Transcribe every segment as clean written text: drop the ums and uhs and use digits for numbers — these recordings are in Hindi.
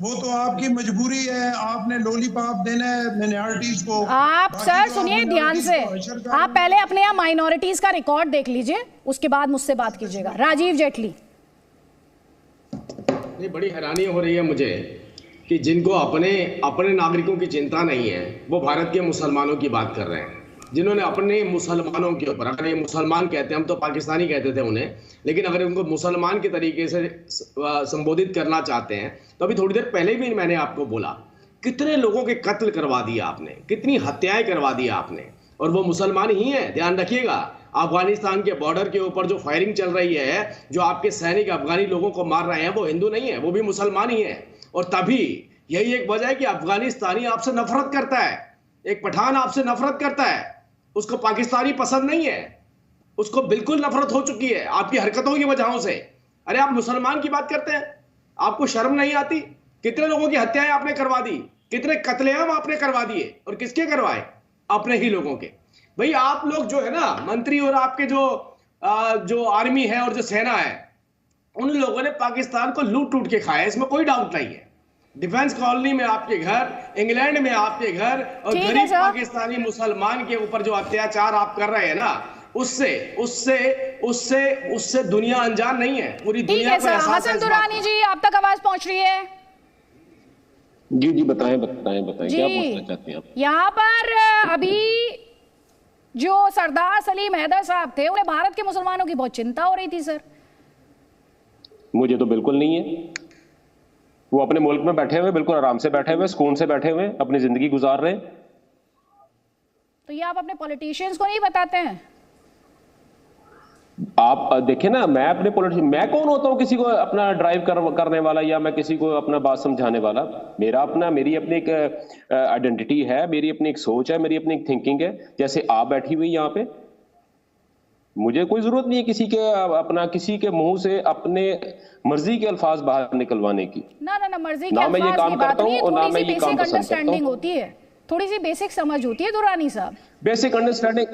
वो तो आपकी मजबूरी है, आपने लॉलीपॉप देना है माइनॉरिटीज को। आप सर सुनिए ध्यान से, आप पहले अपने यहाँ माइनॉरिटीज का रिकॉर्ड देख लीजिए, उसके बाद मुझसे बात कीजिएगा। राजीव जेटली। नहीं, बड़ी हैरानी हो रही है मुझे कि जिनको अपने अपने नागरिकों की चिंता नहीं है वो भारत के मुसलमानों की बात कर रहे हैं, जिन्होंने अपने मुसलमानों के ऊपर, अगर ये मुसलमान कहते हैं, हम तो पाकिस्तानी कहते थे उन्हें, लेकिन अगर उनको मुसलमान के तरीके से संबोधित करना चाहते हैं तो अभी थोड़ी देर पहले भी मैंने आपको बोला कितने लोगों के कत्ल करवा दिया आपने, कितनी हत्याएं करवा दी आपने, और वो मुसलमान ही है। ध्यान रखिएगा, अफगानिस्तान के बॉर्डर के ऊपर जो फायरिंग चल रही है, जो आपके सैनिक अफगानी लोगों को मार रहे हैं, वो हिंदू नहीं है, वो भी मुसलमान ही है। और तभी यही एक वजह है कि अफगानिस्तानी आपसे नफरत करता है, एक पठान आपसे नफरत करता है, उसको पाकिस्तानी पसंद नहीं है, उसको बिल्कुल नफरत हो चुकी है आपकी हरकतों की वजहों से। अरे आप मुसलमान की बात करते हैं, आपको शर्म नहीं आती? कितने लोगों की हत्याएं आपने करवा दी, कितने कत्लेआम आपने करवा दिए, और किसके करवाए? अपने ही लोगों के। भाई आप लोग जो है ना मंत्री और आपके जो आर्मी है और जो सेना है, उन लोगों ने पाकिस्तान को लूट टूट के खाया, इसमें कोई डाउट नहीं है। डिफेंस कॉलोनी में आपके घर, इंग्लैंड में आपके घर, और गरीब पाकिस्तानी मुसलमान के ऊपर जो अत्याचार आप कर रहे हैं ना, उससे उससे उससे उससे दुनिया अनजान नहीं है, पूरी दुनिया को एहसास है। हसन दुरानी जी, आप तक आवाज पहुंच रही है? जी जी, बताएं बताएं बताएं, क्या पूछना चाहते हैं आप? यहाँ पर अभी जो सरदार सलीम हैदर साहब थे, उन्हें भारत के मुसलमानों की बहुत चिंता हो रही थी सर। मुझे तो बिल्कुल नहीं है। वो अपने मुल्क में बैठे हुए, बिल्कुल आराम से बैठे हुए, सुकून से बैठे हुए, अपनी जिंदगी गुजार रहे हैं। तो ये आप अपने पॉलिटिशियंस को नहीं बताते हैं? आप देखें ना, मैं अपने पॉलिटिशियन, मैं कौन होता हूं किसी को अपना ड्राइव करने वाला, या मैं किसी को अपना बात समझाने वाला? मेरी अपनी एक आइडेंटिटी है, मेरी अपनी एक सोच है, मेरी अपनी एक थिंकिंग है। जैसे आप बैठी हुई यहाँ पे, मुझे कोई जरूरत नहीं है किसी के मुंह से अपने मर्जी के अल्फाज बाहर निकलवाने की। ना मर्जी के अल्फाज की बात नहीं है, थोड़ी सी बेसिक अंडरस्टैंडिंग होती है, थोड़ी सी बेसिक समझ होती है दुरानी साहब। बेसिक अंडरस्टैंडिंग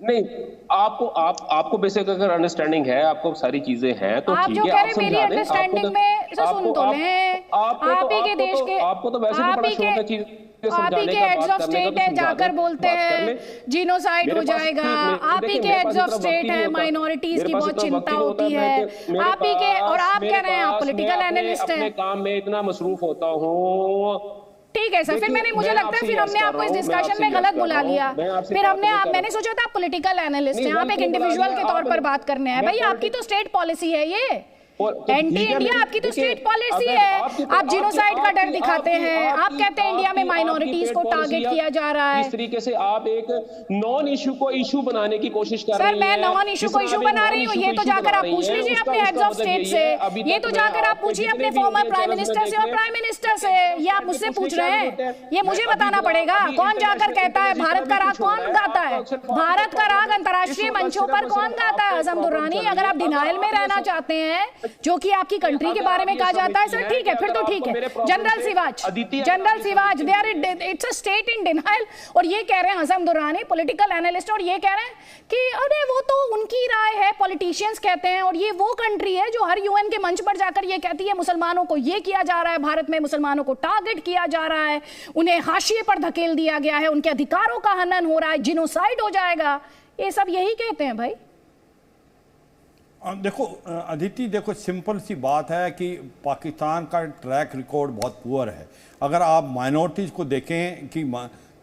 नहीं, आपको बेसिक अगर अंडरस्टैंडिंग है, आपको सारी चीजें हैं तो ठीक है, आप समझा दें। अंडरस्टैंडिंग में सुन तो लें, आप ही के देश के, आपको तो वैसे भी बड़ा शौक है चीज, आप ही के हेड्स ऑफ स्टेट है, जाकर बोलते हैं जीनोसाइड हो जाएगा, आप ही के हेड्स ऑफ स्टेट है, माइनॉरिटीज की बहुत चिंता होती है, आप ही के, और आप कह रहे हैं आप पॉलिटिकल एनालिस्ट हैं। अपने काम में इतना मसरूफ होता हूँ। ठीक है सर, फिर मुझे लगता है फिर हमने आपको इस डिस्कशन में गलत बुला लिया। फिर मैंने सोचा था आप पॉलिटिकल एनालिस्ट हैं, आप एक इंडिविजुअल के तौर पर बात करने हैं। भाई आपकी तो स्टेट पॉलिसी है ये, एंटी इंडिया आपकी तो स्टेट पॉलिसी है। आप जिनोसाइड का डर दिखाते हैं, आप कहते हैं इंडिया में माइनॉरिटीज को टारगेट किया जा रहा है। इस तरीके से आप एक नॉन इशू को इशू बनाने की कोशिश कर रहे हैं। सर मैं नॉन इशू को इशू बना रही हूँ, ये तो जाकर आप पूछ लीजिए अपने हेड्स ऑफ स्टेट से, ये तो जाकर आप पूछिए अपने फॉर्मर प्राइम मिनिस्टर से और प्राइम मिनिस्टर से। ये आप मुझसे पूछ रहे हैं, ये मुझे बताना पड़ेगा। कौन जाकर कहता है भारत का राग कौन गाता है? भारत का राग अंतर्राष्ट्रीय मंचों पर कौन गाता है? आजम दुर्रानी, अगर आप डिनायल में रहना चाहते हैं जो कि आपकी कंट्री के बारे में कहा जाता है, सर ठीक है, फिर तो ठीक है। जनरल सिवाज they are, it's a state in denial. और ये कह रहे हैं आजम दुर्रानी, पॉलिटिकल एनालिस्ट, और ये कह रहे हैं कि अरे वो तो उनकी राय है, पॉलिटिशियंस कहते हैं। और ये वो कंट्री है जो हर यूएन के मंच पर जाकर ये कहती है मुसलमानों को ये किया जा रहा है, भारत में मुसलमानों को टारगेट किया जा रहा है, उन्हें हाशिए पर धकेल दिया गया है, उनके अधिकारों का हनन हो रहा है, जिनोसाइड हो जाएगा। ये सब यही कहते हैं भाई। देखो अदिति, देखो सिंपल सी बात है कि पाकिस्तान का ट्रैक रिकॉर्ड बहुत पुअर है। अगर आप माइनॉरिटीज़ को देखें कि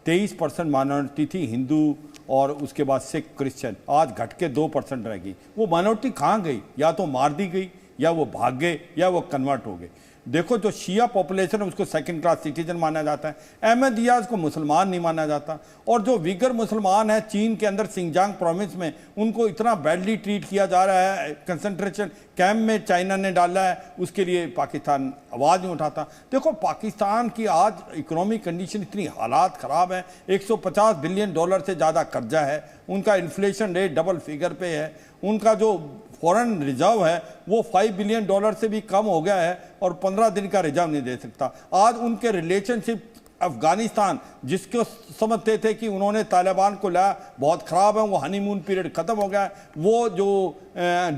23% माइनॉरिटी थी हिंदू, और उसके बाद सिख क्रिश्चियन, आज घट के 2% रह गई। वो माइनॉरिटी कहाँ गई? या तो मार दी गई, या वो भाग गए, या वो कन्वर्ट हो गए। देखो जो शिया पॉपुलेशन है उसको सेकंड क्लास सिटीजन माना जाता है, अहमदियाज को मुसलमान नहीं माना जाता, और जो वीगर मुसलमान है चीन के अंदर सिंजांग प्रोविंस में, उनको इतना बैडली ट्रीट किया जा रहा है, कंसंट्रेशन कैंप में चाइना ने डाला है, उसके लिए पाकिस्तान आवाज़ नहीं उठाता। देखो पाकिस्तान की आज इकोनॉमिक कंडीशन इतनी हालात ख़राब है, 150 बिलियन डॉलर से ज़्यादा कर्जा है, उनका इन्फ्लेशन रेट डबल फिगर पे है, उनका जो फॉरेन रिजर्व है वो 5 बिलियन डॉलर से भी कम हो गया है, और 15 दिन का रिजर्व नहीं दे सकता। आज उनके रिलेशनशिप अफगानिस्तान, जिसको समझते थे कि उन्होंने तालिबान को लाया, बहुत ख़राब है, वो हनीमून पीरियड ख़त्म हो गया है, वो जो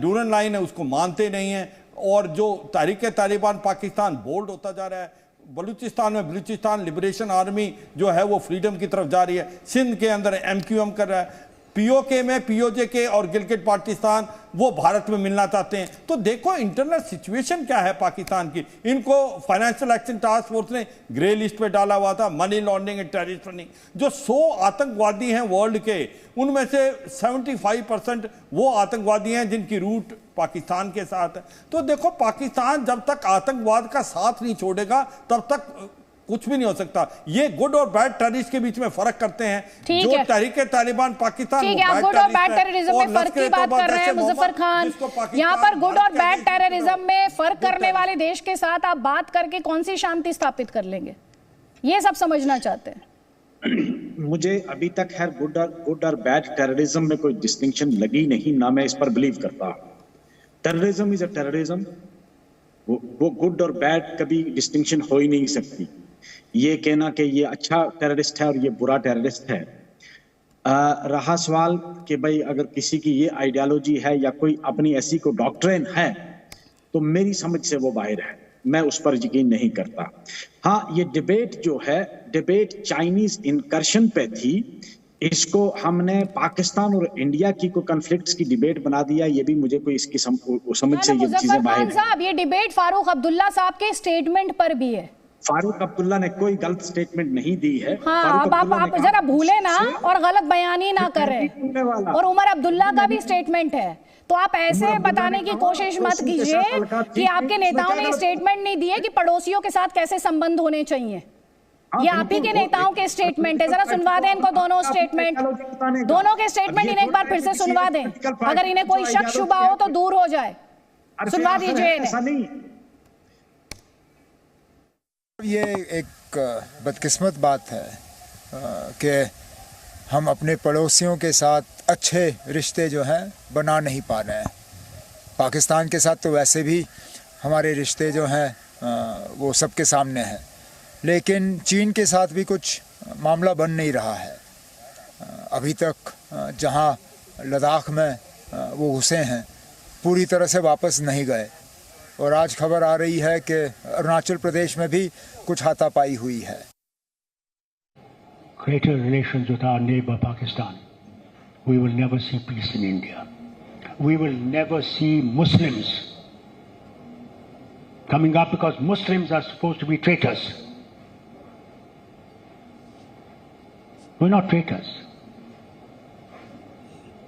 डूरन लाइन है उसको मानते नहीं हैं, और जो तहरीक तालिबान पाकिस्तान बोल्ड होता जा रहा है, बलूचिस्तान में बलूचिस्तान लिबरेशन आर्मी जो है वो फ्रीडम की तरफ जा रही है, सिंध के अंदर MQM कर रहा है, POK में POJK और गिलगित पाकिस्तान वो भारत में मिलना चाहते हैं। तो देखो इंटरनल सिचुएशन क्या है पाकिस्तान की। इनको फाइनेंशियल एक्शन टास्क फोर्स ने ग्रे लिस्ट पे डाला हुआ था, money laundering and terrorist funding. जो 100 आतंकवादी हैं वर्ल्ड के, उनमें से 75% वो आतंकवादी हैं जिनकी रूट पाकिस्तान के साथ है। तो देखो पाकिस्तान जब तक आतंकवाद का साथ नहीं छोड़ेगा तब तक कुछ भी नहीं हो सकता। ये गुड और बैड टेररिस्ट के बीच में फर्क करते हैं। जो तहरीक तालिबान पाकिस्तान, ठीक है, आप गुड और बैड टेररिज्म में फर्क की बात कर रहे हैं मुजफ्फर खान। यहाँ पर गुड और बैड टेररिज्म में फर्क करने वाले देश के साथ आप बात करके कौन सी शांति स्थापित कर लेंगे, ये सब समझना चाहते हैं। मुझे अभी तक है गुड और बैड टेररिज्म में कोई डिस्टिंक्शन लगी नहीं, ना मैं इस पर बिलीव करता। टेररिज्म इज अ टेररिज्म, वो गुड और बैड कभी डिस्टिंक्शन हो ही नहीं सकती। ये कहना कि ये अच्छा टेररिस्ट है और ये बुरा टेररिस्ट है। रहा सवाल कि भाई अगर किसी की ये आइडियोलॉजी है या कोई अपनी ऐसी को डॉक्ट्रिन है तो मेरी समझ से वो बाहर है, मैं उस पर यकीन नहीं करता। हाँ, ये डिबेट जो है, डिबेट चाइनीज इनकर्शन पे थी, इसको हमने पाकिस्तान और इंडिया की कोई कॉन्फ्लिक्ट्स की डिबेट बना दिया, ये भी मुझे कोई इसकी समझ से ये चीजें बाहर है। ये डिबेट फारूक अब्दुल्ला साहब के स्टेटमेंट पर भी है। फारूक अब्दुल्ला ने कोई गलत स्टेटमेंट नहीं दी है। हाँ, अब आप जरा भूले ना और गलत बयानी ना करें। और उमर अब्दुल्ला का भी स्टेटमेंट है, तो आप ऐसे बताने की कोशिश मत कीजिए कि आपके नेताओं ने स्टेटमेंट नहीं दिए कि पड़ोसियों के साथ कैसे संबंध होने चाहिए। ये आप ही के नेताओं के स्टेटमेंट है, जरा सुनवा दें इनको दोनों स्टेटमेंट, दोनों के स्टेटमेंट इन्हें एक बार फिर से सुनवा दें, अगर इन्हें कोई शक शुबा हो तो दूर हो जाए। सुनवा दीजिए इन्हें। ये एक बदकिस्मत बात है कि हम अपने पड़ोसियों के साथ अच्छे रिश्ते जो हैं बना नहीं पा रहे हैं। पाकिस्तान के साथ तो वैसे भी हमारे रिश्ते जो हैं वो सबके सामने हैं, लेकिन चीन के साथ भी कुछ मामला बन नहीं रहा है। अभी तक जहां लद्दाख में वो घुसे हैं पूरी तरह से वापस नहीं गए, और आज खबर आ रही है कि अरुणाचल प्रदेश में भी कुछ हाथापाई हुई है। Greater relations with our neighbor Pakistan. We will never see peace in India. We will never see Muslims coming up because Muslims are supposed to be traitors. We're not traitors.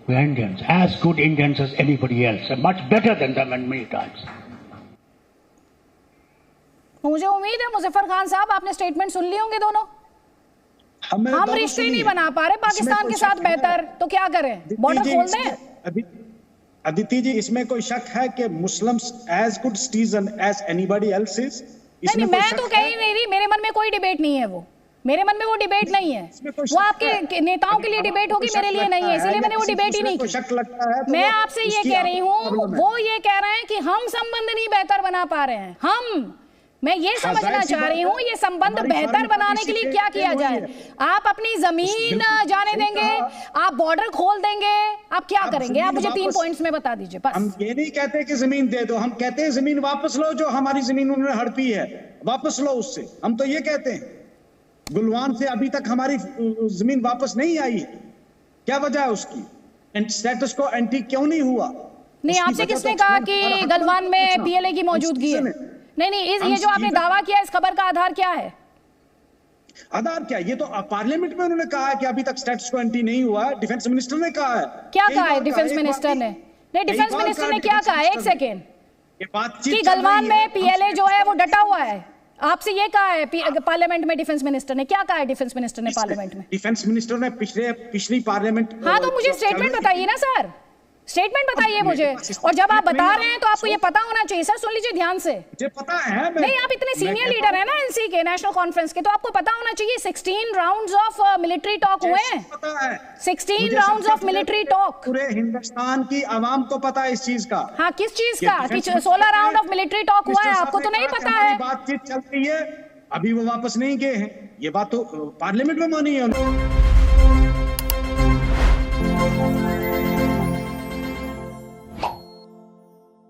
We're Indians, as good Indians as anybody else, and much better than them and many times. मुझे उम्मीद है मुजफ्फर खान साहब आपने स्टेटमेंट सुन लिए होंगे दोनों। हम रिश्ते नहीं बना पा रहे पाकिस्तान के साथ बेहतर, तो क्या करें, बॉर्डर खोल दें? अदिति जी, इसमें कोई शक है कि Muslims as good citizen as anybody else is? नहीं, मैं तो कह ही नहीं रही, मेरे मन में कोई डिबेट नहीं है, वो मेरे मन में वो डिबेट नहीं है। वो आपके नेताओं के लिए डिबेट होगी, मेरे लिए नहीं है, इसलिए मैंने वो डिबेट ही नहीं की। मैं आपसे ये कह रही हूँ, वो ये कह रहे हैं कि हम संबंध नहीं बेहतर बना पा रहे हैं। मैं ये समझना चाह रही हूँ, ये संबंध बेहतर बनाने के लिए क्या किया जाए? आप अपनी जमीन जाने देंगे, आप बॉर्डर खोल देंगे, आप क्या करेंगे? आप मुझे 3 पॉइंट्स में बता दीजिए बस। हम ये नहीं कहते कि जमीन दे दो, हम कहते हैं जमीन वापस लो, जो हमारी जमीन उन्होंने हड़पी है वापस लो उससे। हम तो ये कहते हैं, गुलवान से अभी तक हमारी जमीन वापस नहीं आई, क्या वजह है उसकी? स्टेटस को एंटी क्यों नहीं हुआ? नहीं, आपसे किसने कहा कि गलवान में PLA की मौजूदगी है? नहीं, ये जो आपने दावा किया, इस खबर का आधार क्या है? आधार क्या? ये तो पार्लियामेंट में उन्होंने कहा है कि अभी तक स्टेटस को एंटी नहीं हुआ है। डिफेंस मिनिस्टर ने कहा है। क्या कहा है डिफेंस मिनिस्टर ने? नहीं, डिफेंस मिनिस्टर ने क्या कहा है? एक सेकेंड, कि गलवान में PLA जो है वो डटा हुआ है, आपसे ये कहा है पार्लियामेंट में? डिफेंस मिनिस्टर ने क्या कहा है? डिफेंस मिनिस्टर ने पार्लियामेंट में? डिफेंस मिनिस्टर ने पिछली पार्लियामेंट। हाँ, तो मुझे स्टेटमेंट बताइए ना सर, स्टेटमेंट बताइए मुझे। और जब आप बता रहे हैं तो आपको ये पता होना चाहिए। सर सुन लीजिए ध्यान से, मुझे पता है। नहीं, आप इतने सीनियर लीडर हैं ना NC के, नेशनल कॉन्फ्रेंस के, तो आपको पता होना चाहिए 16 राउंड्स ऑफ मिलिट्री टॉक हुए हैं। 16 राउंड्स ऑफ मिलिट्री टॉक पूरे हिंदुस्तान की आवाम को पता है इस चीज का। हाँ, किस चीज का? कि 16 राउंड ऑफ मिलिट्री टॉक हुआ है, आपको तो नहीं पता है? बातचीत चल रही है, अभी वो वापस नहीं गए हैं, ये बात तो पार्लियामेंट में मानी है।